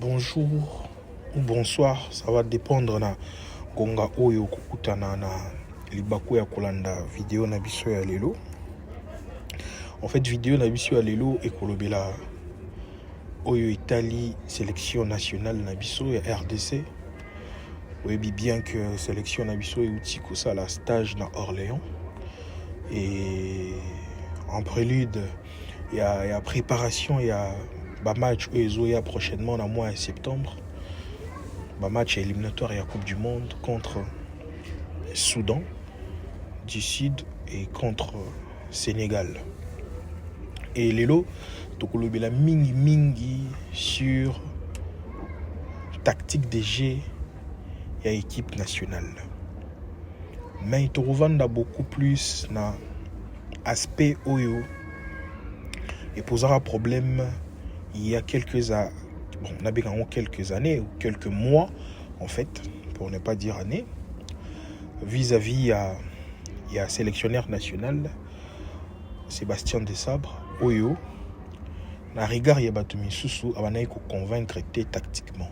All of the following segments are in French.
Bonjour ou bonsoir, ça va dépendre na gonga oyo kokutana na libaku ya kolanda vidéo na biso ya lelo. En fait, vidéo na biso ya lelo ekolobela oyo Italie sélection nationale na biso ya RDC. Oui, bien que sélection na biso euti kosala stage na Orléans. Et en prélude, il y a préparation, il y a match oyo prochainement dans mois de septembre. Match éliminatoire et la Coupe du Monde contre Soudan du Sud et contre Sénégal. Et lelo tokolobela mingi sur tactique de jeu et équipe nationale. Mais il te beaucoup plus na aspect oyo et posera problème il y a quelques années, ou quelques mois en fait, pour ne pas dire années, vis-à-vis il y a sélectionneur national Sébastien Desabre oyo na regard ya bato misusu abanayi ko convaincre tactiquement.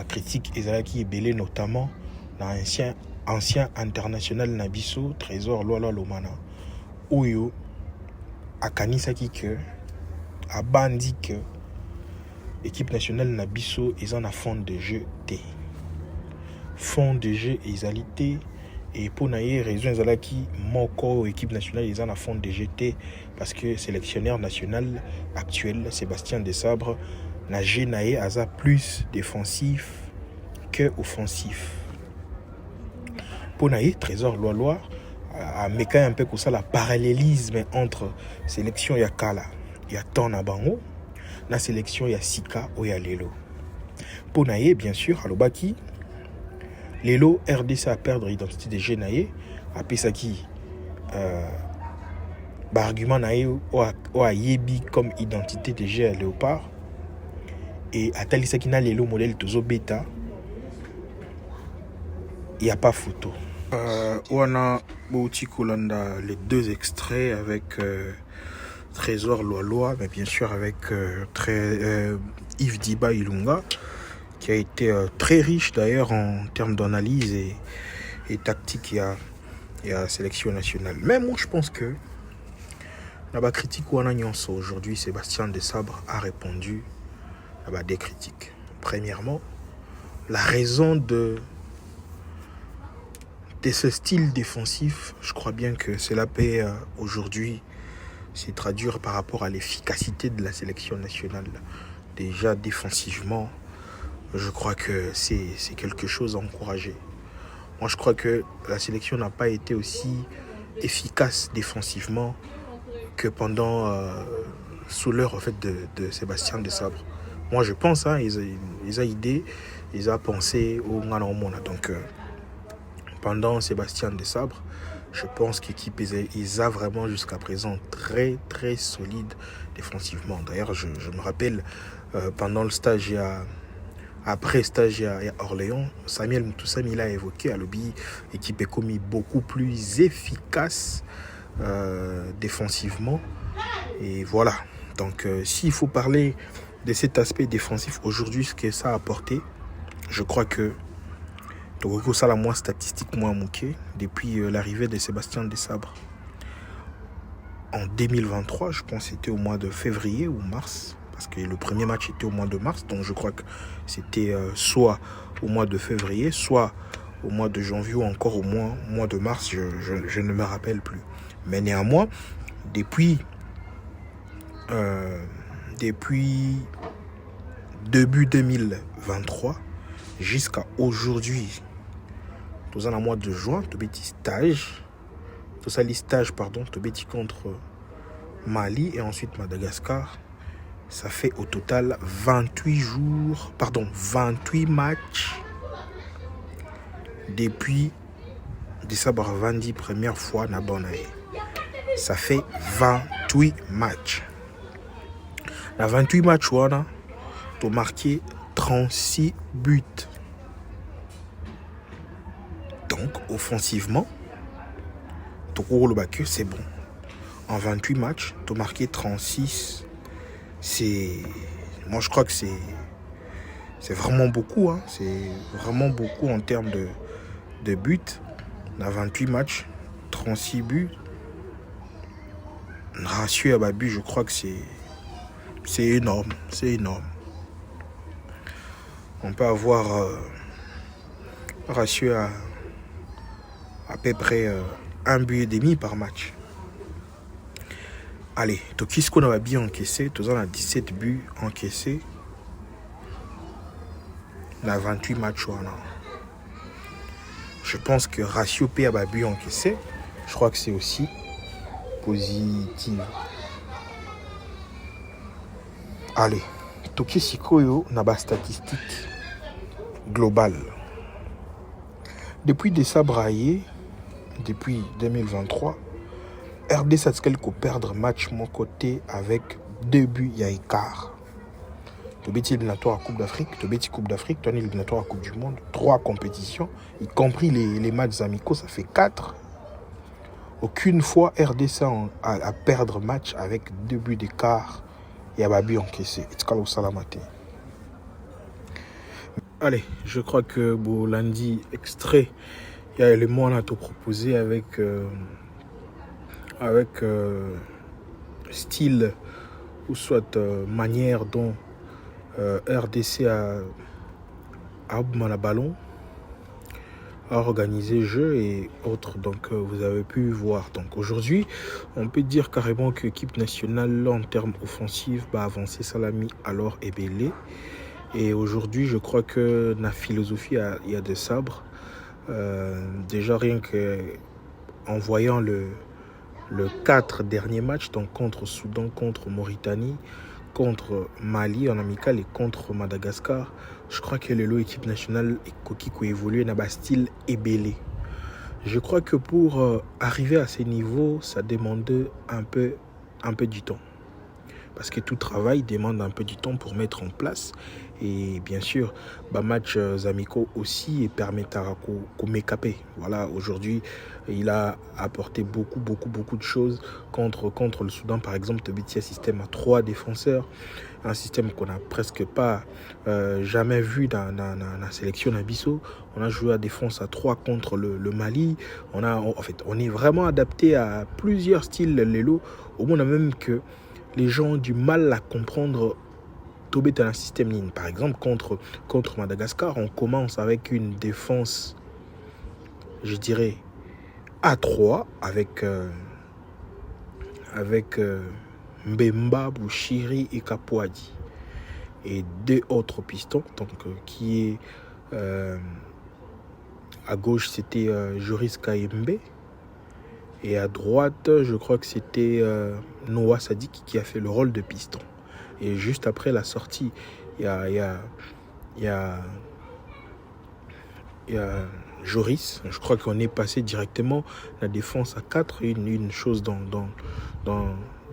Critique ezalaki ebele notamment na ancien international na biso Trésor Lwala Lomana oyo akanisaki que abandi que équipe nationale na biso eza na fond de jeu te. Fond de jeu ezalité et pour naie raison ezalaki moko équipe nationale eza na fond de jeu te parce que sélectionneur national actuel Sébastien Desabre na jeu naie aza plus défensif que offensif. Pour naie Trésor Lwala a méca un peu comme ça la parallélisme entre sélection ya kala ya tona bango na sélection ya sika oya lelo. Pour naie bien sûr alobaki lelo RDC a perdre l'identité de jeu naie a pesaki argument naie o ayebi comme identité de jeu à Léopard et atalisaki na lelo modèle tozo beta il y a pas photo. On a Bouti Kolanda les deux extraits avec Trésor Lwala, mais bien sûr avec Yves Diba Ilunga, qui a été très riche d'ailleurs en termes d'analyse et tactique et à sélection nationale. Mais moi je pense que la critique ou aujourd'hui Sébastien Desabre a répondu à des critiques. Premièrement, la raison de ce style défensif, je crois bien que cela peut aujourd'hui se traduire par rapport à l'efficacité de la sélection nationale. Déjà défensivement, je crois que c'est quelque chose à encourager. Moi, je crois que la sélection n'a pas été aussi efficace défensivement que pendant sous l'heure en fait de Sébastien Desabre. Moi, je pense, ils ont idée, ils ont pensé au Ngana. Donc, pendant Sébastien Desabre, je pense qu'équipe ils a vraiment jusqu'à présent très très solide défensivement. D'ailleurs, je me rappelle pendant le stage après stage à Orléans, Samuel Moussami l'a évoqué à l'objet équipe est commis beaucoup plus efficace défensivement. Et voilà. Donc s'il faut parler de cet aspect défensif aujourd'hui, ce que ça a apporté, je crois que ça la moins statistique moins manqué depuis l'arrivée de Sébastien Desabre en 2023, je pense que c'était au mois de février ou mars, parce que le premier match était au mois de mars, donc je crois que c'était soit au mois de février, soit au mois de janvier ou encore au mois de mars, je ne me rappelle plus. Mais néanmoins, depuis début 2023 jusqu'à aujourd'hui, tout ça dans le mois de juin, tout petit stage, tout ça les stages pardon, tout petit contre Mali et ensuite Madagascar, ça fait au total 28 matchs depuis décembre 20 première fois na Bonaï. Ça fait 28 matchs. La 28 matchs wana tu marqué 36 buts. Donc, offensivement, c'est bon. En 28 matchs, tu as marqué 36. C'est Moi, je crois que c'est vraiment beaucoup. Hein. C'est vraiment beaucoup en termes de buts. On a 28 matchs, 36 buts. Un ratio à Babu, je crois que c'est énorme. C'est énorme. On peut avoir un ratio à peu près 1 but et demi par match. Allez, Toki, ce qu'on a bien encaissé, tout ça, on a 17 buts encaissés. On a 28 matchs. Voilà. Je pense que ratio P à Babu encaissé, je crois que c'est aussi positif. Allez, Toki Sikoyo n'a pas statistique globale. Depuis Dessa Braillé, depuis 2023, RD Satskel ko perdre match mon côté avec 2 buts y a écart. Tobeti éliminatoire à Coupe d'Afrique, Tobeti Coupe d'Afrique, Tony éliminatoire à Coupe du Monde, 3 compétitions, y compris les matchs amicaux, ça fait 4. Aucune fois RDC à perdre match avec 2 buts d'écart et à Babi encaissé. Allez, je crois que bon, lundi extrait, il y a éléments à te proposer avec style ou soit manière dont RDC a le ballon, a organisé jeu et autres. Donc vous avez pu voir. Donc aujourd'hui, on peut dire carrément que l'équipe nationale en termes offensifs va avancer Salami alors Ebele. Et aujourd'hui, je crois que la philosophie, il y a des sabres. Déjà rien que en voyant le 4 derniers matchs, donc contre Soudan, contre Mauritanie, contre Mali en amical et contre Madagascar, je crois que l'équipe nationale qui évolue dans le style Ebele. Je crois que pour arriver à ces niveaux, ça demande un peu du temps. Parce que tout travail demande un peu du temps pour mettre en place. Et bien sûr, match amicaux aussi et permettent à m'écaper. Voilà, aujourd'hui, il a apporté beaucoup de choses contre le Soudan. Par exemple, Tobiti a un système à 3 défenseurs. Un système qu'on n'a presque pas jamais vu dans la sélection Nabiso. On a joué à défense à 3 contre le Mali. On est vraiment adapté à plusieurs styles Lelo. Au moins, même que les gens ont du mal à comprendre Tobé dans un système ligne. Par exemple, contre Madagascar, on commence avec une défense, je dirais, à 3 avec Mbemba, Bouchiri et Kapouadi. Et 2 autres pistons, donc qui est à gauche, c'était Joris Kayembe. Et à droite, je crois que c'était Noah Sadik qui a fait le rôle de piston. Et juste après la sortie, il y a Joris. Je crois qu'on est passé directement la défense à 4, une chose dans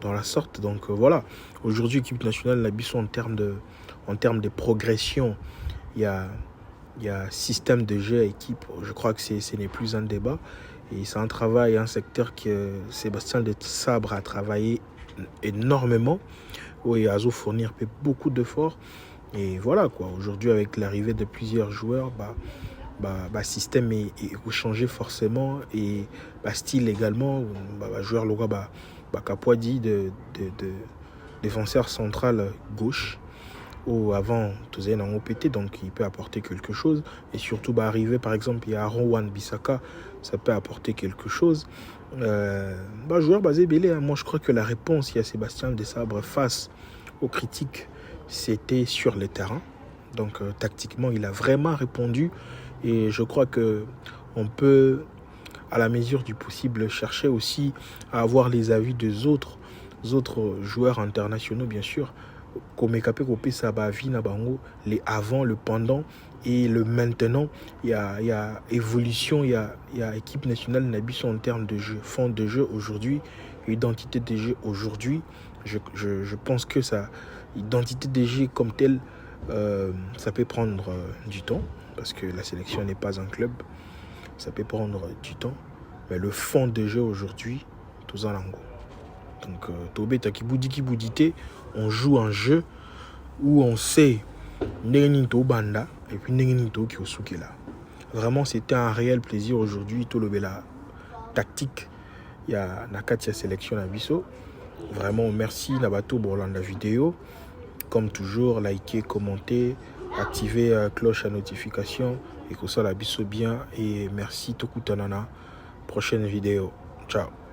la sorte. Donc voilà, aujourd'hui, l'équipe nationale, la Bissau en termes de progression, il y a système de jeu équipe. Je crois que ce n'est plus un débat. Et c'est un travail, un secteur que Sébastien de Sabre a travaillé énormément. Oui, Azo fournir beaucoup d'efforts. Et voilà quoi. Aujourd'hui, avec l'arrivée de plusieurs joueurs, système est changé forcément. Et style également. Joueur Loga Kapouadi de défenseur central gauche. Ou avant, tout ça en OPT, donc il peut apporter quelque chose. Et surtout, arriver, par exemple, il y a Aaron Wan Bissaka, ça peut apporter quelque chose. Joueur basé Belé, hein. Moi je crois que la réponse, il y a Sébastien Desabre face aux critiques, c'était sur le terrain. Donc tactiquement, il a vraiment répondu. Et je crois qu'on peut, à la mesure du possible, chercher aussi à avoir les avis des autres joueurs internationaux, bien sûr. Comme les avant, le pendant et le maintenant. Il y a évolution, il y a équipe nationale Nabiso en termes de jeu, fond de jeu aujourd'hui, identité de jeu aujourd'hui. Je pense que ça, identité de jeu comme telle, ça peut prendre du temps parce que la sélection n'est pas un club. Ça peut prendre du temps, mais le fond de jeu aujourd'hui, tout ça lango. Donc, Tobé Takiboudi Kiboudité, on joue un jeu où on sait Nengenito Banda et puis Nengenito Kyosukela. Vraiment, c'était un réel plaisir aujourd'hui. Tout le bela tactique. Il y a Nakatia sélection à Bisso. Vraiment, merci Nabato pour la vidéo. Comme toujours, likez, commentez, activez la cloche à notification et que ça la Bisso bien. Et merci Tokutanana. Prochaine vidéo. Ciao.